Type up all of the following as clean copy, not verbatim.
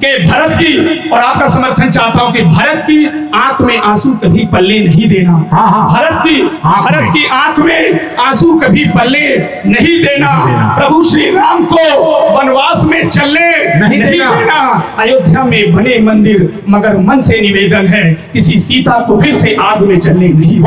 कि भारत की, और आपका समर्थन चाहता हूं कि भारत की आंख में आंसू कभी पल्ले नहीं देना। भारत की आंख में आंसू कभी पल्ले नहीं देना। प्रभु श्री राम को वनवास में चलने नहीं देना। अयोध्या में बने मंदिर, मगर मन से निवेदन है किसी सीता को फिर से आग में जलने नहीं।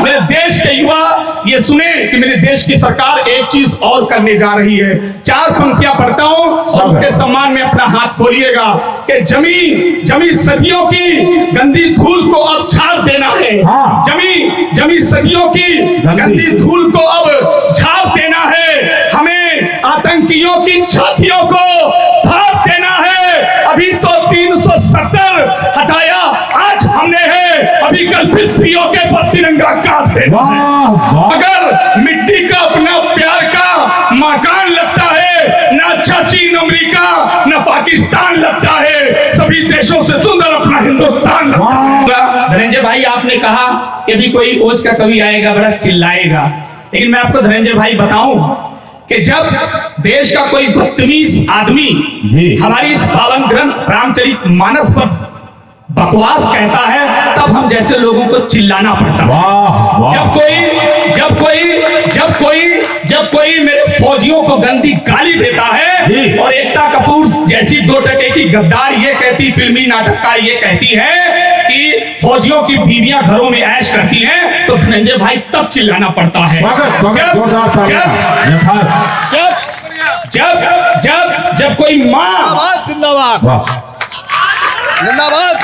मेरे देश के युवा ये सुने कि मेरे देश की सरकार एक चीज और करने जा रही है। 4 पंक्तियां पढ़ता हूं और उसके सम्मान में अपना हाथ खोलिएगा कि जमी सदियों की गंदी धूल को अब झाड़ देना है। जमी सदियों की गंदी धूल को अब झाड़ देना है। हमें आतंकियों की छातियों को फाड़ देना है। अभी तो 370 हटाया, आज हमने है, अभी कल फिर पीओके पर तिरंगा काट देना है। अगर मिट्टी का अपना प्यार का मकान लगता है, ना चाची न अमेरिका न पाकिस्तान लगता है, सभी देशों से सुंदर अपना हिंदुस्तान लगता है। धनंजय भाई, आपने कहा कि अभी कोई ओज का कवि आएगा बड़ा चिल्लाएगा, लेकिन मैं आपको धनंजय भाई बताऊं कि जब देश का कोई बदतमीज आदमी हमारी इस पावन ग्रंथ रामचरितमानस पर बकवास कहता है, तब हम जैसे लोगों को चिल्लाना पड़ता है। जब कोई मेरे फौजियों को गंदी गाली देता है और एकता कपूर जैसी 2 टके की गद्दार ये कहती, फिल्मी नाटककार ये कहती है कि फौजियों की बीवियां घरों में ऐश करती हैं, तो धनंजय भाई तब चिल्लाना पड़ता है। जब कोई माँ, जिंदाबाद,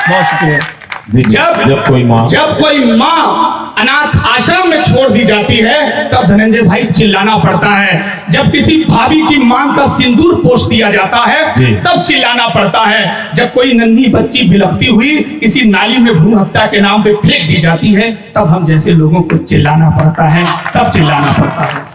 बहुत शुक्रिया। जब कोई माँ अनाथ आश्रम में छोड़ दी जाती है, तब धनंजय भाई चिल्लाना पड़ता है। जब किसी भाभी की मांग का सिंदूर पोष दिया जाता है, तब चिल्लाना पड़ता है। जब कोई नन्ही बच्ची बिलखती हुई किसी नाली में भ्रूण हत्या के नाम पे फेंक दी जाती है, तब हम जैसे लोगों को चिल्लाना पड़ता है, तब चिल्लाना पड़ता है।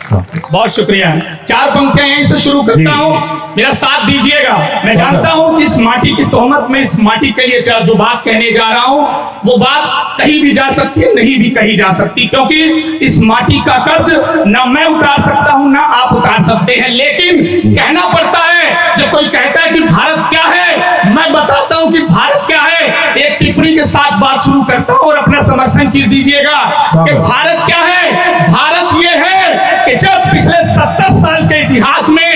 बहुत शुक्रिया। 4 पंक्तियां यहीं से शुरू करता हूं, मेरा साथ दीजिएगा। मैं जानता हूं कि इस माटी की तोहमत में, इस माटी के लिए जो बात कहने जा रहा हूं, वो बात कहीं भी जा सकती है, नहीं भी कही जा सकती, क्योंकि इस माटी का कर्ज ना मैं उतार सकता हूं ना आप उतार सकते हैं, लेकिन कहना पड़ता है। जब कोई कहता है कि भारत क्या है, मैं बताता हूं कि भारत क्या है। एक टिप्पणी के साथ बात शुरू करता हूं और अपना समर्थन कर दीजिएगा कि भारत क्या है। भारत ये है कि जब पिछले 70 साल के इतिहास में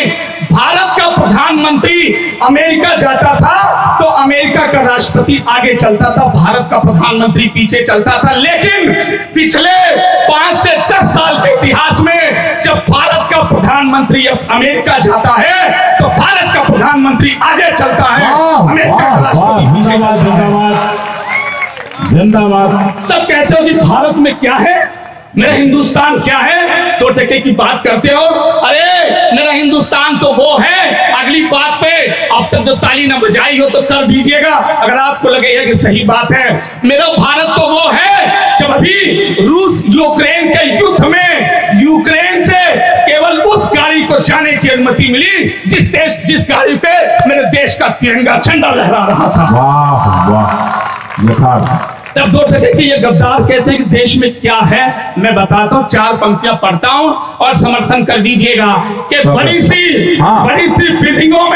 भारत का प्रधानमंत्री अमेरिका जाता था तो अमेरिका का राष्ट्रपति आगे चलता था, भारत का प्रधानमंत्री पीछे चलता था। लेकिन पिछले 5 से 10 साल के इतिहास में जब भारत का प्रधानमंत्री अब अमेरिका जाता है तो भारत का प्रधानमंत्री आगे चलता है, अमेरिका का राष्ट्रपति पीछे चलता है। जिंदाबाद। तब कहते हो कि भारत में क्या है, मेरा हिंदुस्तान क्या है, 2 टके की बात करते हो। अरे मेरा हिंदुस्तान तो वो है, अगली बात पे अब तक जो ताली न बजाई हो तो कर दीजिएगा अगर आपको लगेगा कि सही बात है। मेरा भारत तो वो है जब अभी रूस यूक्रेन के युद्ध में यूक्रेन से केवल उस गाड़ी को जाने की अनुमति मिली जिस गाड़ी पे मेरे देश का तिरंगा झंडा लहरा रहा था। वाह वाह। तब 2 टके के ये गद्दार कहते हैं कि देश में क्या है। मैं बताता हूँ, 4 पंक्तियां पढ़ता हूँ और समर्थन कर दीजिएगा कि बड़ी सी बिल्डिंगों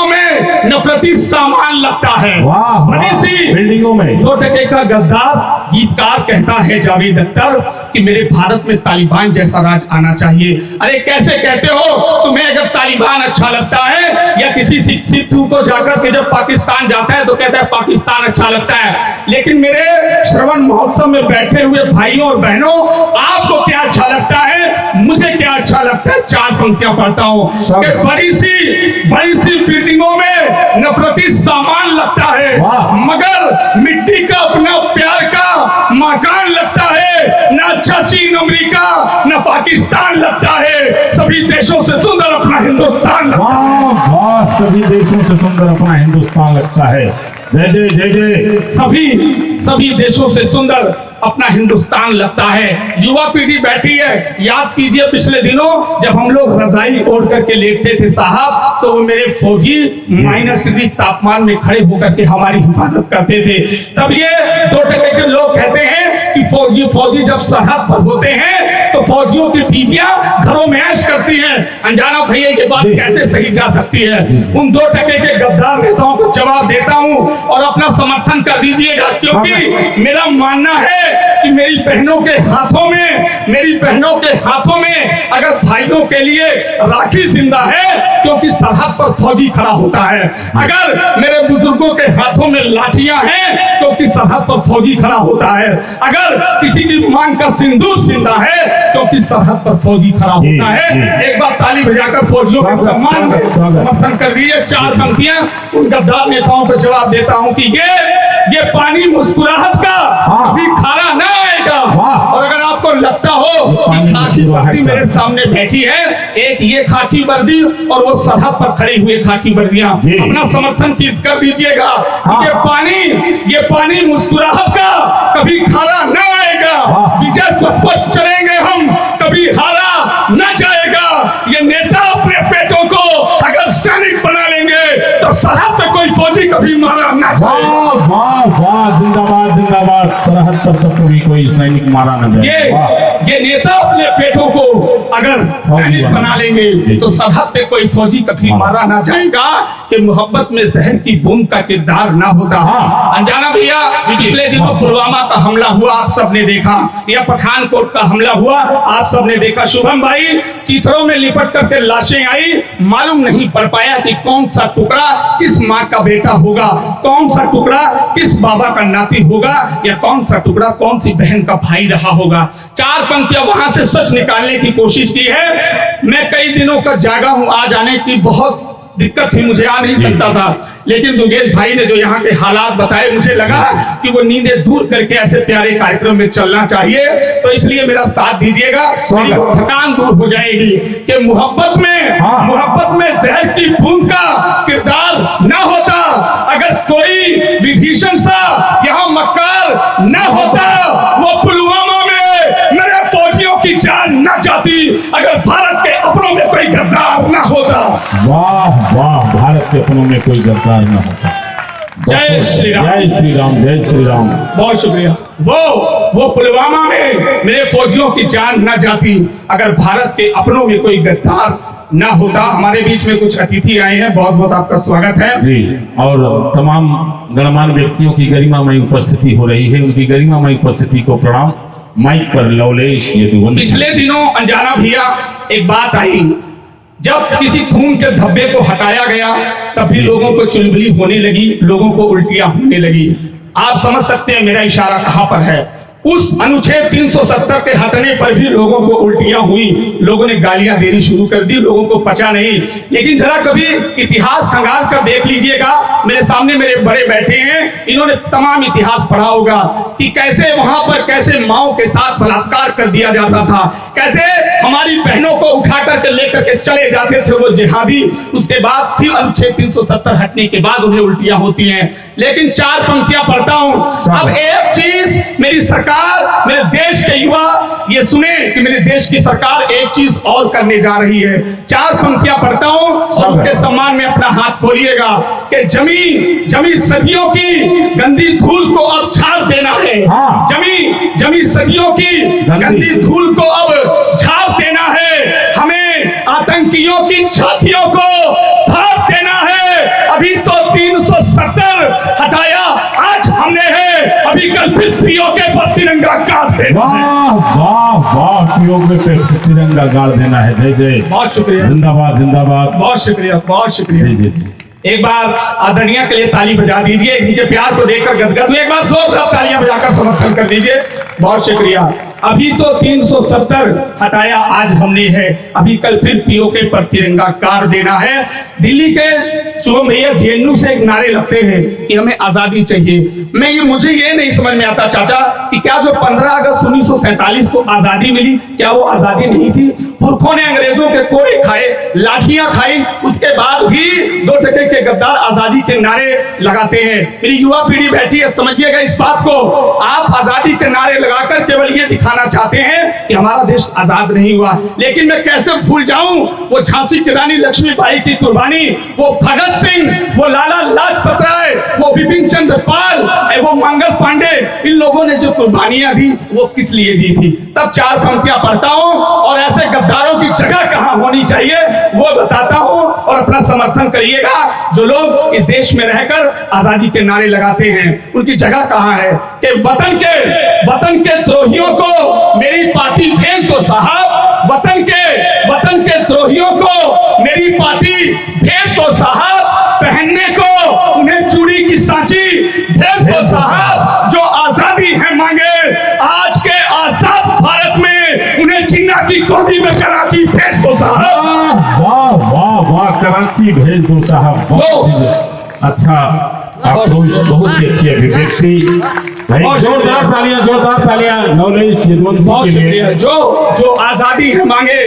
में नफरती सामान लगता है। बड़ी सी बिल्डिंगों में 2 टके का गद्दार गीतकार कहता है जावेद अख्तर कि मेरे भारत में तालिबान जैसा राज आना चाहिए। अरे कैसे कहते हो? तुम्हें अगर तालिबान अच्छा लगता है या किसी सिद्धू को जाकर के जब पाकिस्तान जाता है तो कहता है पाकिस्तान अच्छा लगता है, लेकिन मेरे श्रवण महोत्सव में बैठे हुए भाइयों और बहनों, आपको क्या अच्छा लगता है, मुझे क्या अच्छा लगता है। 4 पंक्तियां पढ़ता हूं कि बड़ी सी बिल्डिंगों में नफरती सामान लगता है, मगर मिट्टी का अपना प्यार का मकान लगता है। ना चाची न अमेरिका न पाकिस्तान लगता है, सभी देशों से सुंदर अपना हिंदुस्तान लगता है। सभी देशों से सुंदर अपना हिंदुस्तान लगता है। जय जय जय जय। सभी देशों से सुंदर अपना हिंदुस्तान लगता है। युवा पीढ़ी बैठी है, याद कीजिए पिछले दिनों जब हम लोग रजाई ओढ़ करके लेटते थे साहब, तो वो मेरे फौजी -डिग्री तापमान में खड़े होकर के हमारी हिफाजत करते थे। तब ये 2 टके के लोग कहते हैं कि फौजी जब सरहद पर होते हैं तो तो फौजियों की बीवियां घरों में ऐश करती हैं। अनजाना भैया ये बात कैसे सही जा सकती है? उन 2 टके के गद्दार नेताओं को जवाब देता हूं और अपना समर्थन कर दीजिएगा, क्योंकि मेरा मानना है कि मेरी बहनों के हाथों में अगर भाइयों के लिए राखी जिंदा है, क्योंकि सरहद पर फौजी खड़ा होता है। अगर मेरे बुजुर्गों के हाथों में लाठियां हैं, क्योंकि सरहद पर फौजी खड़ा होता है। अगर किसी की मांग का सिंदूर जिंदा है, क्योंकि सरहद पर फौजी खड़ा होता है। एक बार ताली बजाकर फौजियों के सम्मान में समर्थन कर दीजिए। 4 पंक्तियां उन गद्दार नेताओं को जवाब देता हूं कि ये पानी मुस्कुराहट का कभी खारा ना आएगा। और अगर आपको लगता हो कि खाकी वर्दी मेरे सामने बैठी है, एक ये खाकी वर्दी और वो सरहद पर खड़े हुए खाकी वर्दियां, अपना समर्थन कर दीजिएगा। ये पानी मुस्कुराहट का कभी खारा ना आएगा। विजय पथ पर चलेंगे हम, कभी हारा न जाएगा। ये नेता अपने पेटों को अगर सैनिक बना लेंगे तो सरहद पे कोई फौजी कभी मारा ना जाएगा। वाह वाह, जिंदाबाद जिंदाबाद। सरहद पर तो कभी कोई सैनिक मारा न जाए। ये नेता अपने पेटों को अगर सैनिक बना लेंगे तो सरहद पे कोई फौजी कभी मारा ना जाएगा। कि मोहब्बत में जहर की बूंद का किरदार ना होता। अनजाना भैया, पिछले दिनों पुलवामा का हमला हुआ, आप सबने देखा। या पठानकोट का हमला हुआ, आप सबने देखा। शुभम भाई, चित्रों में लिपट करके लाशें आई, मालूम नहीं पड़ पाया कि कौन सा टुकड़ा किस माँ का बेटा होगा, कौन सा टुकड़ा किस बाबा का नाती होगा, या कौन सा टुकड़ा कौन सी बहन का भाई रहा होगा। 4 पंक्तियां वहां से सच निकालने की कोशिश की है। मैं कई दिनों का जागा हूं, आ जाने की बहुत दिक्कत थी, मुझे आ नहीं सकता था, लेकिन दुर्गेश भाई ने जो यहाँ के हालात बताए, मुझे लगा कि वो नींदें दूर करके ऐसे प्यारे कार्यक्रम में चलना चाहिए। तो इसलिए मेरा साथ दीजिएगा, मेरी वो थकान दूर हो जाएगी। कि मोहब्बत में जहर की बूंद का किरदार ना होता। अगर कोई विभीषण सा यहाँ मक्कार न होता, वो पुलवामा में मेरे फौजियों की जान न जाती। अगर भारत के अपनों में कोई गद्दार न होता। वाह वाह, भारत के अपनों में कोई गद्दार न होता। जय श्री राम, जय श्री राम, जय श्री राम। बहुत शुक्रिया। वो पुलवामा में मेरे फौजियों की जान न जाती अगर भारत के अपनों में कोई गद्दार न होता। हमारे बीच में कुछ अतिथि आए हैं, बहुत बहुत आपका स्वागत है जी। और तमाम गणमान्य व्यक्तियों की गरिमामयी उपस्थिति हो रही है, उनकी गरिमामयी उपस्थिति को प्रणाम। माइक पर लवलेश यदुवंशी। पिछले दिनों अनजाना भैया एक बात आई, जब किसी खून के धब्बे को हटाया गया तब भी लोगों को चुलबुली होने लगी, लोगों को उल्टियां होने लगी। आप समझ सकते हैं मेरा इशारा कहां पर है। उस अनुच्छेद 370 के हटने पर भी लोगों को उल्टियां हुई, लोगों ने गालियां देनी शुरू कर दी, लोगों को पचा नहीं। लेकिन जरा कभी इतिहास खंगाल कर देख लीजिएगा, मेरे सामने मेरे बड़े बैठे हैं, इन्होंने तमाम इतिहास पढ़ा होगा कि कैसे वहां पर कैसे माओ के साथ बलात्कार कर दिया जाता था, कैसे हमारी बहनों को उठा करके लेकर के चले जाते थे वो जिहादी। उसके बाद फिर अनुच्छेद 370 हटने के बाद उन्हें उल्टियां होती हैं। लेकिन 4 पंक्तियां पढ़ता हूं। अब एक चीज मेरी सरकार, मेरे देश के युवा ये सुने कि मेरे देश की सरकार एक चीज और करने जा रही है। 4 पंक्तियां पढ़ता हूं और उसके सम्मान में अपना हाथ खोलिएगा कि जमी सदियों की गंदी धूल को अब झाड़ देना है। जमी सदियों की गंदी धूल को अब झाड़ देना है। हमें आतंकियों की छातियों को फाड़ देना है। अभी तो 370 हटाया, आज हमने है, अभी कल फिर पीओके पर तिरंगा गाड़ देना है। वाह वाह वाह, पीओके पे तिरंगा गाड़ देना है। जय जय, बहुत शुक्रिया, जिंदाबाद जिंदाबाद। बहुत शुक्रिया, बहुत शुक्रिया। जी जी। एक बार आदरणीय के लिए ताली बजा दीजिए, इनके प्यार को देखकर गदगद हुए। एक बार जोरदार तालियां बजाकर समर्थन कर दीजिए। बहुत शुक्रिया। अभी तो 370 हटाया, आज हमने है, अभी कल फिर पीओके पर तिरंगा गाड़ देना है। दिल्ली के शुभम भैया जेएनयू से एक नारे लगते हैं कि हमें आजादी चाहिए। मुझे ये नहीं समझ में आता चाचा कि क्या जो 15 अगस्त 1947 को आजादी मिली, क्या वो आजादी नहीं थी? पुरखों ने अंग्रेजों के कोड़े खाए, लाठियां खाई, उसके बाद भी 2 टके के गद्दार आजादी के नारे लगाते हैं। मेरी युवा पीढ़ी बैठी है, समझिएगा इस बात को। आप आजादी के नारे लगाकर केवल ये दिखाना चाहते हैं कि हमारा देश आजाद नहीं हुआ, लेकिन मैं कैसे भूल जाऊं वो झांसी की रानी लक्ष्मीबाई की कुर्बानी, वो भगत सिंह, वो लाला लाजपत राय, वो बिपिन चंद्र पाल, वो मंगल पांडे, इन लोगों ने जो कुर्बानियां दी वो किस लिए दी थी। तब 4 पंक्तियां पढ़ता हूं और ऐसे गद्दारों की जगह कहां होनी चाहिए वो बताता हूं, और अपना समर्थन करिएगा। जो लोग इस देश में रहकर आजादी के नारे लगाते हैं उनकी जगह कहां है कि वतन के द्रोहियों को मेरी पार्टी भेज दो साहब, वतन के द्रोहियों को मेरी पार्टी भेज दो साहब, पहनने को उन्हें चूड़ी की सांची भेज दो साहब, जो आजादी है मांगे आज के आजाद भारत में उन्हें जिन्ना की गोदी में कराची भेज दो साहब। वाह वाह वाह, कराची भेज दो साहब। अच्छा, आपको बहुत ही अच्छी अभिव्यक्ति, जोरदार तालियां नवलेश यदुवंशी के लिए। जो आजादी है मांगे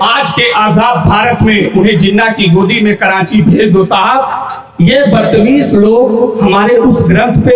आज के आजाद भारत में उन्हें जिन्ना की गोदी में कराची भेज दो साहब। ये बदतमीज लोग हमारे उस ग्रंथ पे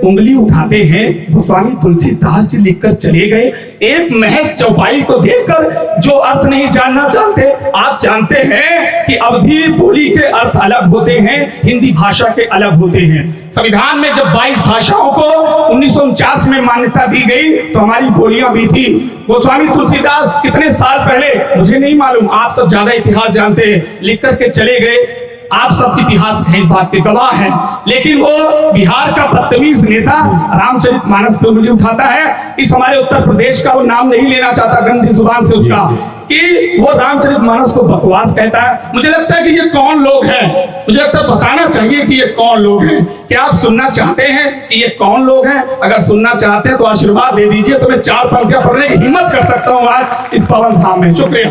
उंगली उठाते हैं। गोस्वामी तुलसीदास जी लिखकर चले गए, एक महज चौपाई को देखकर जो अर्थ नहीं जानना चाहते। आप जानते हैं कि अवधी बोली के अर्थ अलग होते हैं, हिंदी भाषा के अलग होते हैं। संविधान में जब 22 भाषाओं को 1949 में मान्यता दी गई तो हमारी बोलियां भी थी। गोस्वामी तुलसीदास कितने साल पहले, मुझे नहीं मालूम, आप सब ज्यादा इतिहास जानते हैं, लिख करके चले गए। आप सब इतिहास है इस बात के गवाह हैं। लेकिन वो बिहार का बदतमीज नेता रामचरितमानस पे उंगली उठाता है। इस हमारे उत्तर प्रदेश का वो नाम नहीं लेना चाहता गंदी जुबान से उसका, कि वो रामचरितमानस को बकवास कहता है। मुझे लगता है कि ये कौन लोग हैं, मुझे लगता है बताना चाहिए कि ये कौन लोग हैं। क्या आप सुनना चाहते हैं कि ये कौन लोग हैं? अगर सुनना चाहते हैं तो आशीर्वाद दे दीजिए, तो मैं 4 पंक्तियां पढ़ने की हिम्मत कर सकता हूं आज इस पवन धाम में। शुक्रिया।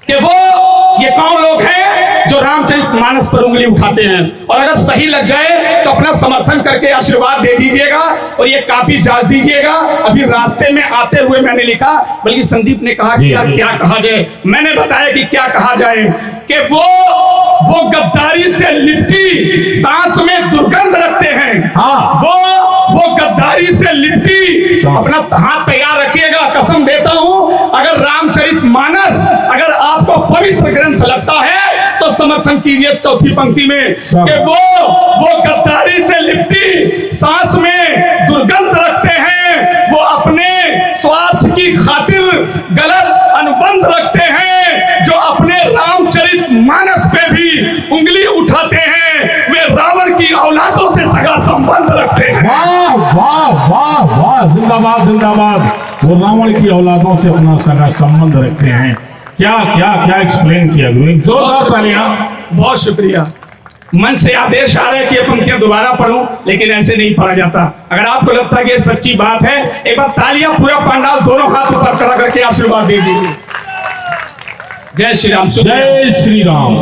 कि वो ये कौन लोग हैं जो रामचरितमानस पर उंगली उठाते हैं, और अगर सही लग जाए तो अपना समर्थन करके आशीर्वाद दे दीजिएगा और ये कॉपी जांच दीजिएगा। अभी रास्ते में आते हुए मैंने लिखा, बल्कि संदीप ने कहा कि क्या कहा जाए, मैंने बताया कि क्या कहा जाए, कि वो गद्दारी से लिपटी सांस में दुर्गंध रखते हैं। वो गद्दारी से लिपटी, अपना हाथ तैयार रखिएगा। कसम देता हूं, अगर रामचरितमानस अगर आपको पवित्र ग्रंथ लगता है तो समर्थन कीजिए चौथी पंक्ति में कि वो गद्दारी से लिपटी सांस में दुर्गंध रखते हैं, वो अपने स्वार्थ की खातिर गलत अनुबंध रखते हैं, जो अपने रामचरितमानस पे भी उंगली उठाते हैं, वे रावण की औलादों से सगा संबंध रखते हैं। वाह वाह वाह वाह, जिंदाबाद जिंदाबाद। वो रावण की औलादों से अपना सगा संबंध रखते हैं। क्या क्या क्या एक्सप्लेन किया गुरु, जोरदार तालियां। बहुत शुक्रिया। मन से आदेश आ रहा है कि ये पंक्तियां दोबारा पढ़ूं, लेकिन ऐसे नहीं पढ़ा जाता। अगर आपको लगता है कि ये सच्ची बात है, एक बार तालियां पूरा पंडाल दोनों हाथ ऊपर चढ़ा करके आशीर्वाद दे दीजिए। जय श्री राम। जय श्री राम।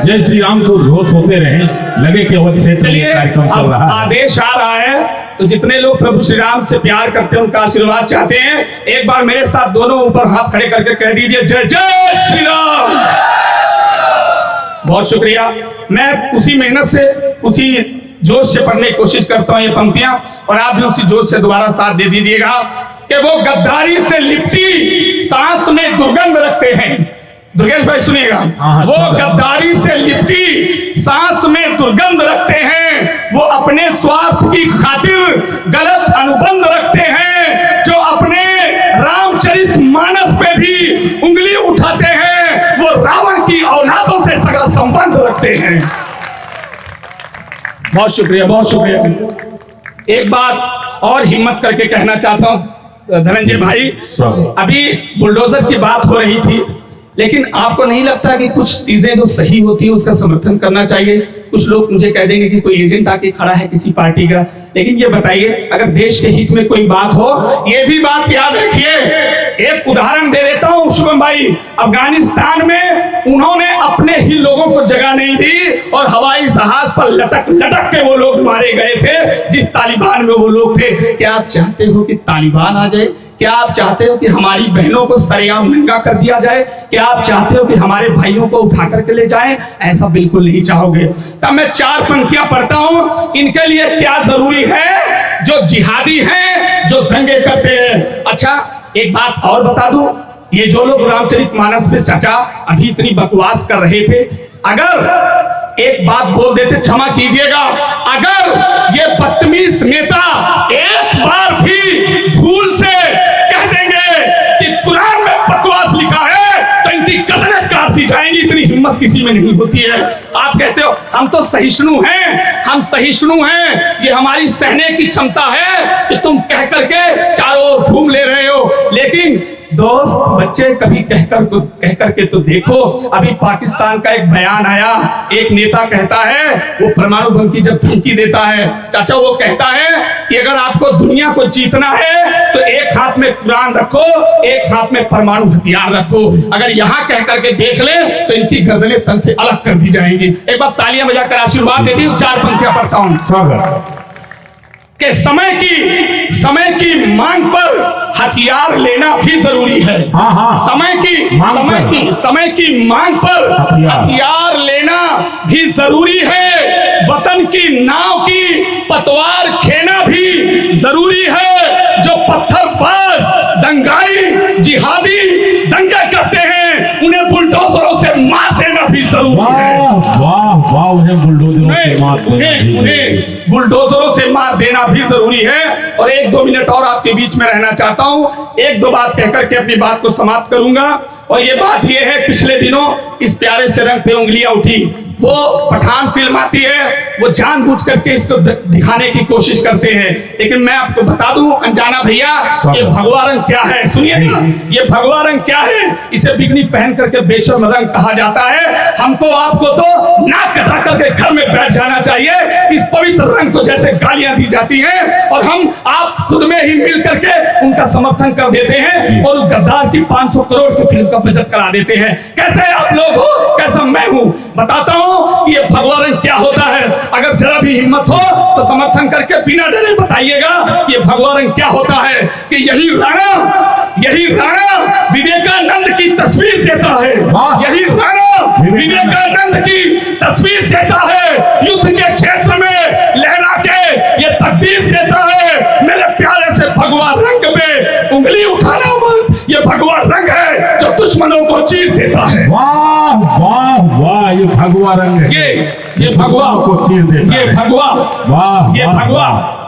जय श्री राम को घोष होते रहे, लगे कि वो चलिए आदेश आ रहा है तो जितने लोग प्रभु श्री राम से प्यार करते हैं उनका आशीर्वाद चाहते हैं, एक बार मेरे साथ दोनों ऊपर हाथ खड़े करके कह दीजिए जय जय श्री राम। बहुत शुक्रिया। मैं उसी मेहनत से उसी जोश से पढ़ने की कोशिश करता हूं ये पंक्तियां, और आप भी उसी जोश से दोबारा साथ दे दीजिएगा कि वो गद्दारी से लिपटी सांस में दुर्गंध रखते हैं। दुर्गेश भाई सुनिएगा, वो गद्दारी से लिपटी सांस में दुर्गंध रखते हैं, वो अपने स्वार्थ की खातिर गलत अनुबंध रखते हैं, जो अपने रामचरितमानस पे भी उंगली उठाते हैं, वो रावण की औलादों से सगा संबंध रखते हैं। बहुत शुक्रिया, बहुत शुक्रिया। एक बात और हिम्मत करके कहना चाहता हूं धनंजय भाई, अभी बुलडोजर की बात हो रही थी, लेकिन आपको नहीं लगता कि कुछ चीजें जो सही होती है उसका समर्थन करना चाहिए? कुछ लोग मुझे कह देंगे कि कोई एजेंट आके खड़ा है किसी पार्टी का, लेकिन ये बताइए अगर देश के हित में कोई बात हो, ये भी बात याद रखिए। एक उदाहरण दे देता हूं शुभम भाई, अफगानिस्तान में उन्होंने अपने ही लोगों को जगह नहीं दी और हवाई जहाज पर लटक लटक के वो लोग मारे गए थे जिस तालिबान में वो लोग थे। क्या आप चाहते हो कि तालिबान आ जाए? क्या आप चाहते हो कि हमारी बहनों को सरेआम नंगा कर दिया जाए? क्या आप चाहते हो कि हमारे भाइयों को उठा करके ले जाएं? ऐसा बिल्कुल नहीं चाहोगे। तब मैं 4 पंक्तियां पढ़ता हूं, इनके लिए क्या जरूरी है जो जिहादी हैं, जो दंगे करते हैं। अच्छा, एक बात और बता दूं, ये जो लोग रामचरितमानस पे चाचा अभी इतनी बकवास कर रहे थे, अगर एक बात बोल देते, क्षमा कीजिएगा, अगर ये बदतमीज नेता एक बार भी भूल से कह देंगे कि कुरान में बकवास लिखा है तो इनकी कदरें काट दी जाएंगी। इतनी हिम्मत किसी में नहीं होती है। आप कहते हो हम तो सहिष्णु हैं, हम सहिष्णु हैं, ये हमारी सहने की क्षमता है कि तुम कह करके चारों ओर घूम ले रहे हो। लेकिन दोस्त बच्चे कभी कह करके तो देखो। अभी पाकिस्तान का एक बयान आया, एक नेता कहता है, वो परमाणु बम की जब धमकी देता है चाचा, वो कहता है कि अगर आपको दुनिया को जीतना है तो एक हाथ में कुरान रखो, एक हाथ में परमाणु हथियार रखो। अगर यहाँ कह करके देख ले तो इनकी गर्दनें तन से अलग कर दी जाएंगी। एक बार तालियां बजाकर आशीर्वाद दे दी। 4 पंक्तियां पढ़ता हूं कि समय की मांग पर हथियार लेना भी जरूरी है। समय की मांग पर हथियार लेना भी जरूरी है। वतन की नाव की पतवार खेना भी जरूरी है। जो पत्थरबाज, दंगाई, जिहादी दंगे करते हैं, उन्हें बुलडोजरों से मार देना भी जरूरी है। उन्हें बुलडोजरों से मार देना भी जरूरी है। और 1-2 मिनट और आपके बीच में रहना चाहता हूं। 1-2 बात कहकर के अपनी बात को समाप्त करूंगा। और ये बात ये है, पिछले दिनों इस प्यारे से रंग पे उंगलियां उठी। वो पठान फिल्म आती है, वो जानबूझ करके इसको दिखाने की कोशिश करते हैं। लेकिन मैं आपको बता दूं अनजाना भैया, ये भगवा रंग क्या है? सुनिए ना, ये भगवा रंग क्या है? इसे बिगनी पहन करके बेशर्म रंग कहा जाता है। हमको आपको तो नाक कटा करके घर में बैठ जाना चाहिए। इस पवित्र रंग को जैसे गालियां दी जाती हैं और हम आप खुद में ही मिल करके उनका समर्थन कर देते हैं और उस गद्दार की 500 करोड़ की फिल्म का बजट करा देते हैं। कैसे आप लोग हो, कैसा मैं हूं? बताता हूं कि ये भगवा रंग क्या होता है। अगर जरा भी हिम्मत हो तो समर्थन करके बिना डरे बताइएगा कि ये भगवा रंग क्या होता है। कि यही राणा विवेकानंद की तस्वीर देता है। यही राणा विवेकानंद की तस्वीर देता है। युद्ध के क्षेत्र में लहरा के ये तकदीर देता है। मेरे प्यारे से भगवा रंग पे उंगली उठाना मत। ये भगवा रंग है जो दुश्मनों को चीर देता है। वाह वाह वाह, ये भगवा रंग है। ये भगवा को चीर देता है।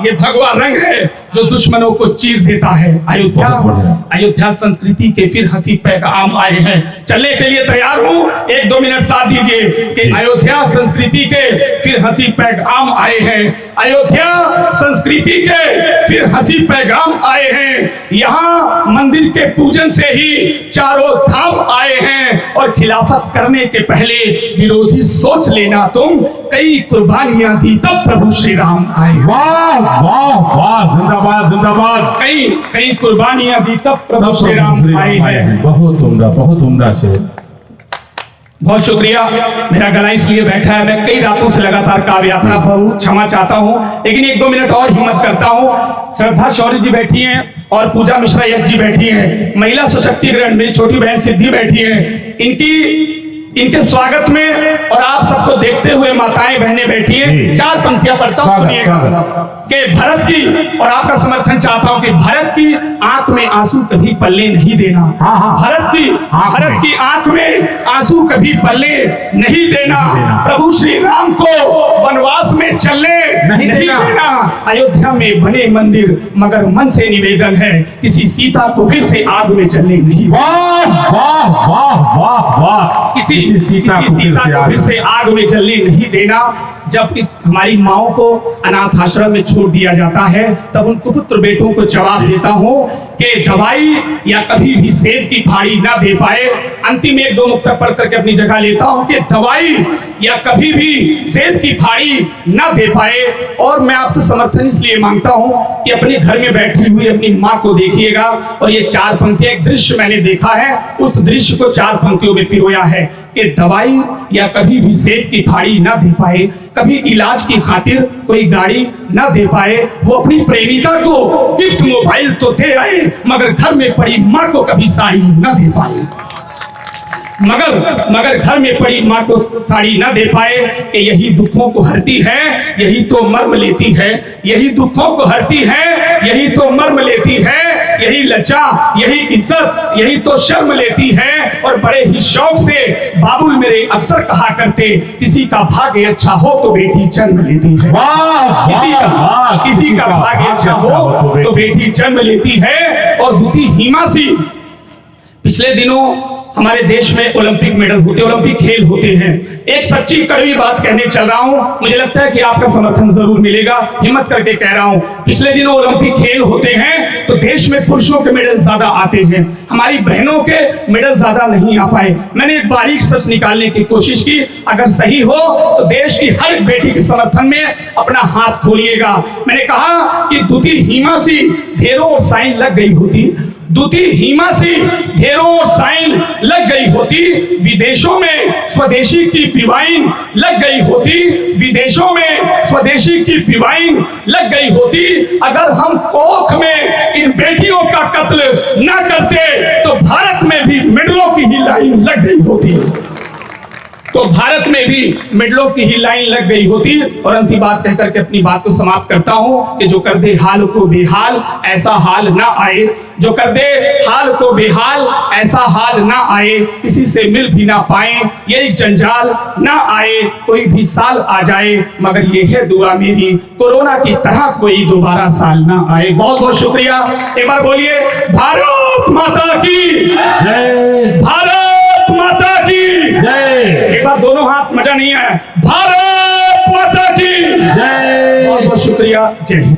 ये भगवा रंग है जो दुश्मनों को चीर देता है। अयोध्या संस्कृति के फिर हंसी पैगाम आए हैं। चलने के लिए तैयार हूं। 1-2 मिनट साथ दीजिए कि अयोध्या संस्कृति के फिर हंसी पैगाम आए हैं। अयोध्या संस्कृति के फिर हंसी पैगाम आए हैं। यहाँ मंदिर के पूजन से ही चारों धाम आए हैं। और खिलाफत करने के पहले विरोधी सोच लेना तुम, कई कुर्बानियां दी तब प्रभु श्री राम आए। वाह वाह वाह, जिंदाबाद जिंदाबाद। कई कुर्बानियां दी तब प्रभु श्री राम आए हैं। बहुत उम्दा से। बहुत शुक्रिया। मेरा गला इसलिए बैठा है, मैं कई रातों से लगातार काव्य यात्रा पर हूं, क्षमा चाहता हूं। लेकिन 1-2 मिनट और हिम्मत करता हूं। श्रद्धा शौर्य जी बैठी हैं और पूजा मिश्रा यश जी बैठी हैं। महिला सशक्तिकरण मेरी छोटी बहन सिद्धि बैठी है। इनके स्वागत में और आप सबको देखते हुए माताएं बहनें बैठी हैं। 4 पंक्तियां पढ़ता हूं, सुनिएगा कि भरत की, और आपका समर्थन चाहता हूं कि भरत की आंख में आंसू कभी पल्ले नहीं देना। भरत की आंख में आंसू कभी पल्ले नहीं देना। प्रभु श्री राम को वनवास में चलने नहीं देना। अयोध्या में बने मंदिर, मगर मन से निवेदन है किसी सीता को फिर से आग में चलने नहीं। वाह वाह वाह वाह वाह, किसी सीता को फिर से आग में जलने नहीं देना। जब हमारी माओ को अनाथ आश्रम में छोड़ दिया जाता है तब उन कुपुत्र बेटों को जवाब देता हूं कि दवाई या कभी भी सेब की फाड़ी ना दे पाए। अंतिम 1-2 नुक्ता पढ़ करके अपनी जगह लेता हूं कि दवाई या कभी भी सेब की फाड़ी ना दे पाए। और मैं आपसे समर्थन इसलिए मांगता हूं कि अपने घर में बैठी हुई अपनी माँ को देखिएगा। और ये 4 पंक्तियां, एक दृश्य मैंने देखा है, उस दृश्य को 4 पंक्तियों में पिरोया है कि दवाई या कभी भी सेब की फाड़ी ना दे पाए। कभी इलाज की खातिर कोई गाड़ी न दे पाए, वो अपनी प्रेमिका को गिफ्ट मोबाइल तो दे आए मगर घर में पड़ी माँ को कभी साड़ी न दे पाए, मगर घर में पड़ी माँ को साड़ी न दे पाए कि यही दुखों को हरती है, यही तो मर्म लेती है, यही दुखों को हरती है, यही तो मर्म लेती है, यही लज्जा, यही इज्जत, यही तो शर्म लेती है। और बड़े ही शौक से बाबुल मेरे अक्सर कहा करते, किसी का भाग्य अच्छा हो तो बेटी जन्म लेती है, किसी का भाग्य अच्छा हो तो बेटी जन्म लेती है। और दूती हिमा सिंह, पिछले दिनों हमारे देश में ओलंपिक मेडल होते, ओलंपिक खेल होते हैं। एक सच्ची कड़वी बात कहने चल रहा हूं, मुझे लगता है कि आपका समर्थन जरूर मिलेगा, हिम्मत करके कह रहा हूं। पिछले दिनों ओलंपिक खेल होते हैं तो देश में पुरुषों के मेडल ज्यादा आते हैं, हमारी बहनों के मेडल ज्यादा नहीं आ पाए। मैंने एक बारीक सच निकालने की कोशिश की, अगर सही हो तो देश की हर एक बेटी के समर्थन में अपना हाथ खोलिएगा। मैंने कहा कि दूती हिमा सिंह ढेरों साइन लग गई होती, दूती हिमा सिंह ढेरों साइन लग गई होती, विदेशों में स्वदेशी की पिवाइन लग गई होती, विदेशों में स्वदेशी की पिवाइन लग गई होती। अगर हम कोख में इन बेटियों का कत्ल न करते तो भारत में भी मेडलों की ही लाइन लग गई होती, तो भारत में भी मेडलों की ही लाइन लग गई होती। और अंतिम बात कहकर के अपनी बात को समाप्त करता हूं कि जो कर दे हाल को बेहाल ऐसा हाल ना आए, जो कर दे हाल को बेहाल ऐसा हाल ना आए, किसी से मिल भी ना पाए ये एक जंजाल ना आए, कोई भी साल आ जाए मगर ये है दुआ मेरी, कोरोना की तरह कोई दोबारा साल ना आए। बहुत बहुत शुक्रिया। एक बार बोलिए भारत माता की जय, भारत माता की जय। एक बार दोनों हाथ, मजा नहीं आया, भारत माता की जय। बहुत बहुत शुक्रिया, जय हिंद।